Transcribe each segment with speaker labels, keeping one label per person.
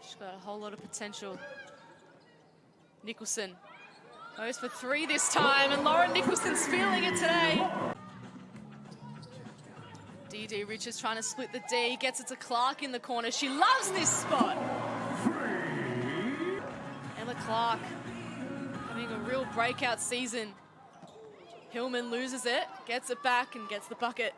Speaker 1: She's got a whole lot of potential. Nicholson goes for 3 this time, and Lauren Nicholson's feeling it today. DD Richards trying to split the D, gets it to Clark in the corner. She loves this spot. Emma Clark having a real breakout season. Hillman loses it, gets it back and gets the bucket.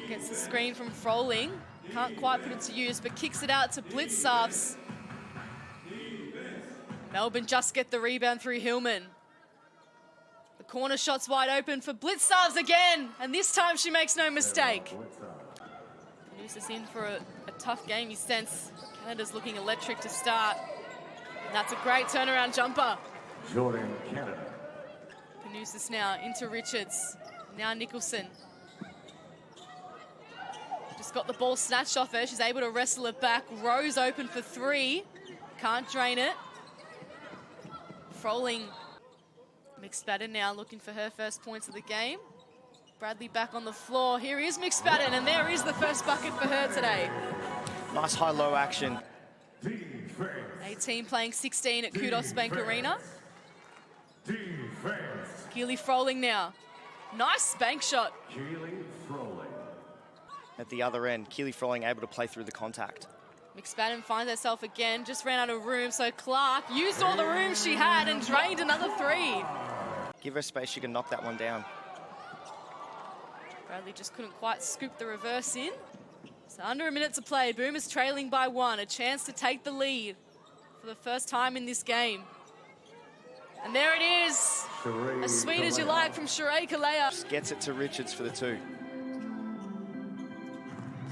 Speaker 1: Gets the screen from Froling. Can't quite put it to use, but kicks it out to Blitzarves. Melbourne just get the rebound through Hillman. The corner shot's wide open for Blitzarves again, and this time she makes no mistake. Produces in for a tough game, you sense. Canada's looking electric to start. And that's a great turnaround jumper.
Speaker 2: Jordan, Canada.
Speaker 1: Canusis now into Richards. Now Nicholson. Just got the ball snatched off her. She's able to wrestle it back. Rose open for 3. Can't drain it. Froling. McSpadden now looking for her first points of the game. Bradley back on the floor. Here is McSpadden, and there is the first bucket for her today.
Speaker 3: Nice high-low action.
Speaker 1: 18 playing 16 at Kudos Bank Arena. Keely Froling now. Nice bank shot.
Speaker 2: Keely Froling.
Speaker 3: At the other end, Keely Froling able to play through the contact.
Speaker 1: McSpadden finds herself again, just ran out of room, so Clark used all the room she had and drained another 3.
Speaker 3: Give her space, she can knock that one down.
Speaker 1: Bradley just couldn't quite scoop the reverse in. So under a minute to play, Boomers trailing by 1, a chance to take the lead for the first time in this game. And there it is, as sweet as you like from Sheree Kalea.
Speaker 3: Just gets it to Richards for the 2.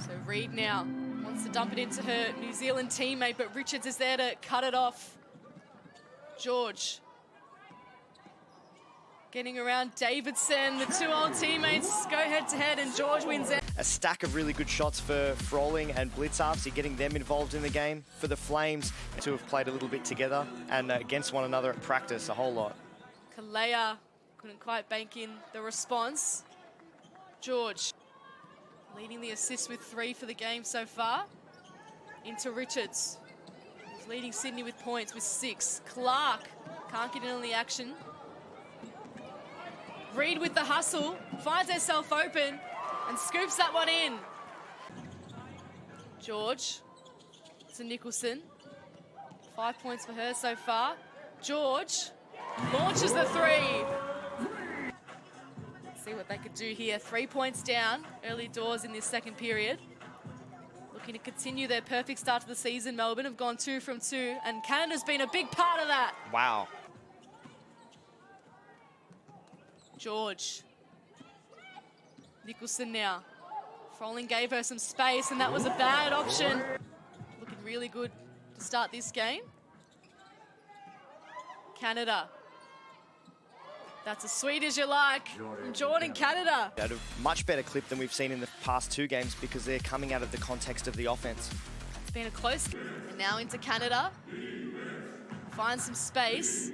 Speaker 1: So Reid now wants to dump it into her New Zealand teammate, but Richards is there to cut it off. George getting around Davidson. The 2 old teammates go head-to-head, and George wins it.
Speaker 3: A stack of really good shots for Froling and Blitzarves, getting them involved in the game. For the Flames to have played a little bit together and against one another at practice a whole lot.
Speaker 1: Kalea couldn't quite bank in the response. George leading the assist with 3 for the game so far. Into Richards. He's leading Sydney with points with 6. Clark can't get in on the action. Reid with the hustle, finds herself open and scoops that one in. George to Nicholson. 5 points for her so far. George launches the 3. Let's see what they could do here. 3 points down, early doors in this second period. Looking to continue their perfect start to the season. Melbourne have gone 2 from 2, and Canada's been a big part of that.
Speaker 3: Wow.
Speaker 1: George. Nicholson now. Froling gave her some space, and that was a bad option. Looking really good to start this game. Canada. That's as sweet as you like from Jordan, Canada.
Speaker 3: At a much better clip than we've seen in the past 2 games because they're coming out of the context of the offense.
Speaker 1: It's been a close. And now into Canada. Finds some space.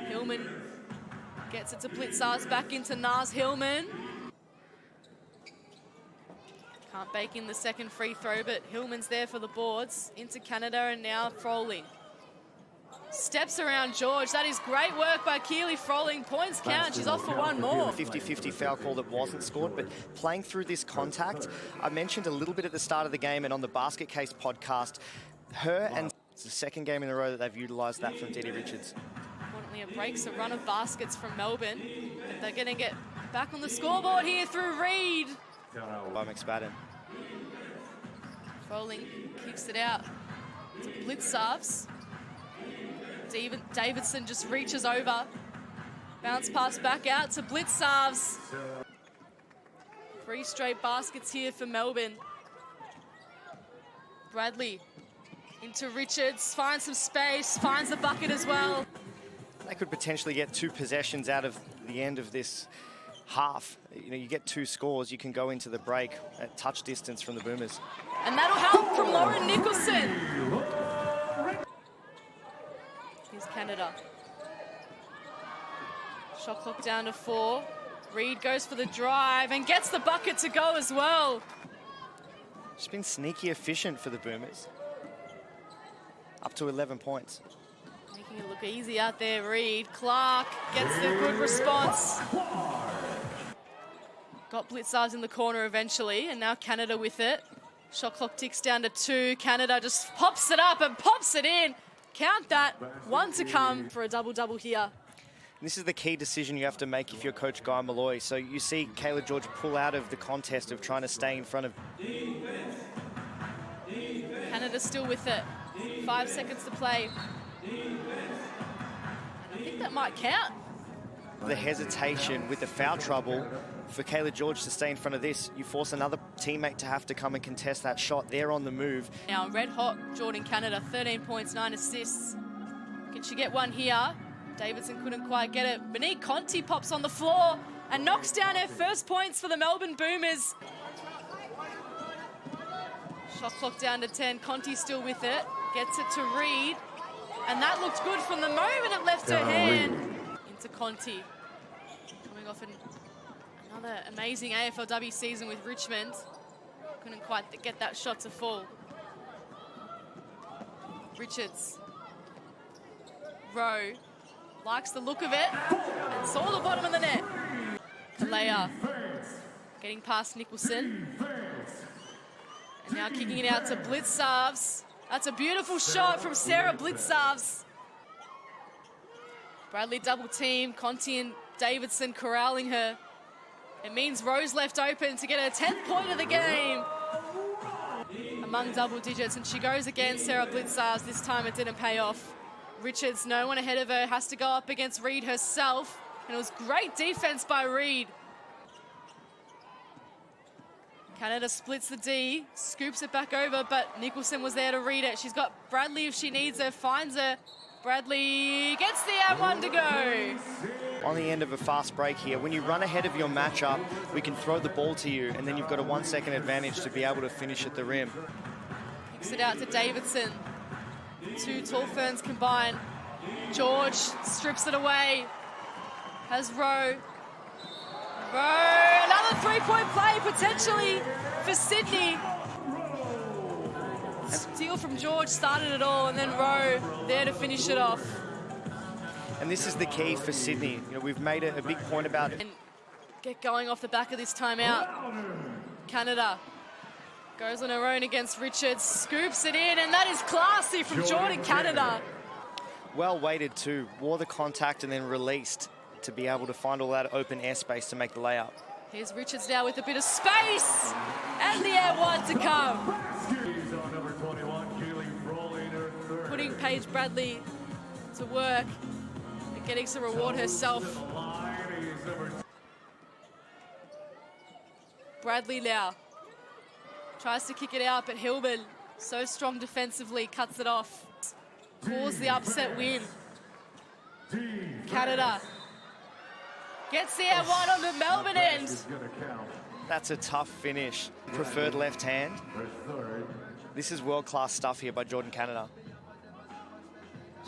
Speaker 1: Hillman gets it to Blitzarves, back into Naz Hillman. Can't bake in the second free throw, but Hillman's there for the boards. Into Canada, and now Froling. Steps around George. That is great work by Keely Froling. Points count. She's off for 1 more.
Speaker 3: 50-50 foul call that wasn't scored, but playing through this contact, I mentioned a little bit at the start of the game and on the Basket Case podcast, her and it's the 2nd game in a row that they've utilised that from DD Richards.
Speaker 1: Importantly, it breaks a run of baskets from Melbourne, but they're going to get back on the scoreboard here through Reid.
Speaker 3: By McSpadden.
Speaker 1: Froling kicks it out to Blitzarves. Davidson just reaches over. Bounce pass back out to Blitzarves. 3 straight baskets here for Melbourne. Bradley into Richards, finds some space, finds the bucket as well.
Speaker 3: They could potentially get 2 possessions out of the end of this half. You know, you get 2 scores, you can go into the break at touch distance from the Boomers.
Speaker 1: And that'll help from Lauren Nicholson. Here's Canada. Shot clock down to 4. Reid goes for the drive and gets the bucket to go as well.
Speaker 3: She's been sneaky efficient for the Boomers. Up to 11 points.
Speaker 1: Making it look easy out there, Reed. Clark gets the good response. Got Blitzars in the corner eventually, and now Canada with it. Shot clock ticks down to 2. Canada just pops it up and pops it in. Count that. 1 to come for a double-double here.
Speaker 3: This is the key decision you have to make if you're Coach Guy Malloy. So you see Kayla George pull out of the contest of trying to stay in front of...
Speaker 1: Canada still with it. 5 seconds to play. And I think that might count.
Speaker 3: The hesitation with the foul trouble for Kayla George to stay in front of this. You force another teammate to have to come and contest that shot. They're on the move.
Speaker 1: Now, red hot Jordan Canada, 13 points, 9 assists. Can she get one here? Davidson couldn't quite get it. Monique Conti pops on the floor and knocks down her first points for the Melbourne Boomers. Shot clock down to 10. Conti still with it. Gets it to Reed. And that looked good from the moment it left her hand. Into Conti. Coming off another amazing AFLW season with Richmond. Couldn't quite get that shot to fall. Richards. Rowe. Likes the look of it and saw the bottom of the net. Kalea getting past Nicholson. And now kicking it out to Blitzarves. That's a beautiful shot from Sarah Blitzarves. Bradley double team, Conti and Davidson corralling her. It means Rose left open to get her 10th point of the game. Among double digits, and she goes again, Sarah Blitzarves. This time it didn't pay off. Richards, no one ahead of her, has to go up against Reed herself. And it was great defense by Reed. Canada splits the D, scoops it back over, but Nicholson was there to read it. She's got Bradley if she needs her, finds her. Bradley gets the M1 to go.
Speaker 3: On the end of a fast break here, when you run ahead of your matchup, we can throw the ball to you, and then you've got a 1 second advantage to be able to finish at the rim.
Speaker 1: Kicks it out to Davidson. 2 tall ferns combine. George strips it away. Has Rowe. Rowe, another 3-point play potentially for Sydney. Steal from George started it all, and then Rowe there to finish it off.
Speaker 3: And this is the key for Sydney. You know, we've made a big point about it.
Speaker 1: And get going off the back of this timeout. Canada goes on her own against Richards, scoops it in, and that is classy from Jordan Canada.
Speaker 3: Well weighted too, wore the contact and then released to be able to find all that open airspace to make the layup.
Speaker 1: Here's Richards now with a bit of space, and the air one to come. Putting Paige Bradley to work and getting some reward herself. Bradley now tries to kick it out, but Hillman, so strong defensively, cuts it off. Calls the upset win. Canada gets the air one on the Melbourne end.
Speaker 3: That's a tough finish. Preferred left hand. This is world-class stuff here by Jordan Canada.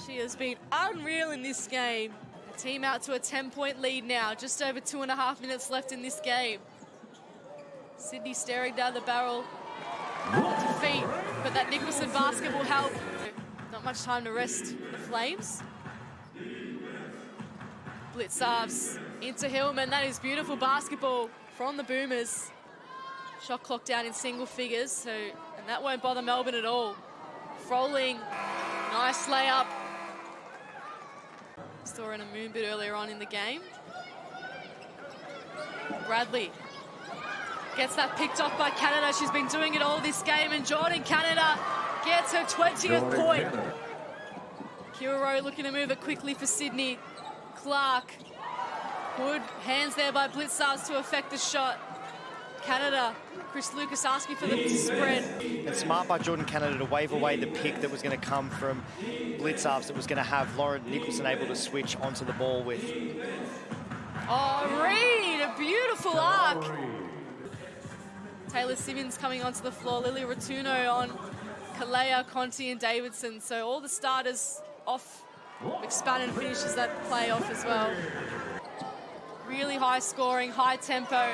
Speaker 1: She has been unreal in this game. The team out to a 10-point lead now. Just over 2.5 minutes left in this game. Sydney staring down the barrel. Defeat, but that Nicholson basket will help. Not much time to rest for the Flames. Blitzarves into Hillman. That is beautiful basketball from the Boomers. Shot clock down in single figures, and that won't bother Melbourne at all. Froling, nice layup. Saw her in a moon bit earlier on in the game. Bradley gets that picked off by Canada. She's been doing it all this game, and Jordan Canada gets her 20th point. Kira Rowe looking to move it quickly for Sydney. Clark, good hands there by Blitzarves to affect the shot. Canada, Chris Lucas asking for the spread.
Speaker 3: And smart by Jordan Canada to wave away the pick that was going to come from Blitzarves that was going to have Lauren Nicholson able to switch onto the ball with.
Speaker 1: Oh, Reed, a beautiful arc. Taylor Simmons coming onto the floor, Lily Rotuno on Kalea, Conti and Davidson. So all the starters off. McSpannon finishes that play off as well. Really high scoring, high tempo.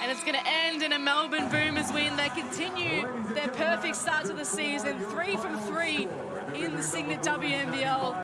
Speaker 1: And it's going to end in a Melbourne Boomers win. They they continue their perfect start to the season. 3 from 3 in the Signet WNBL.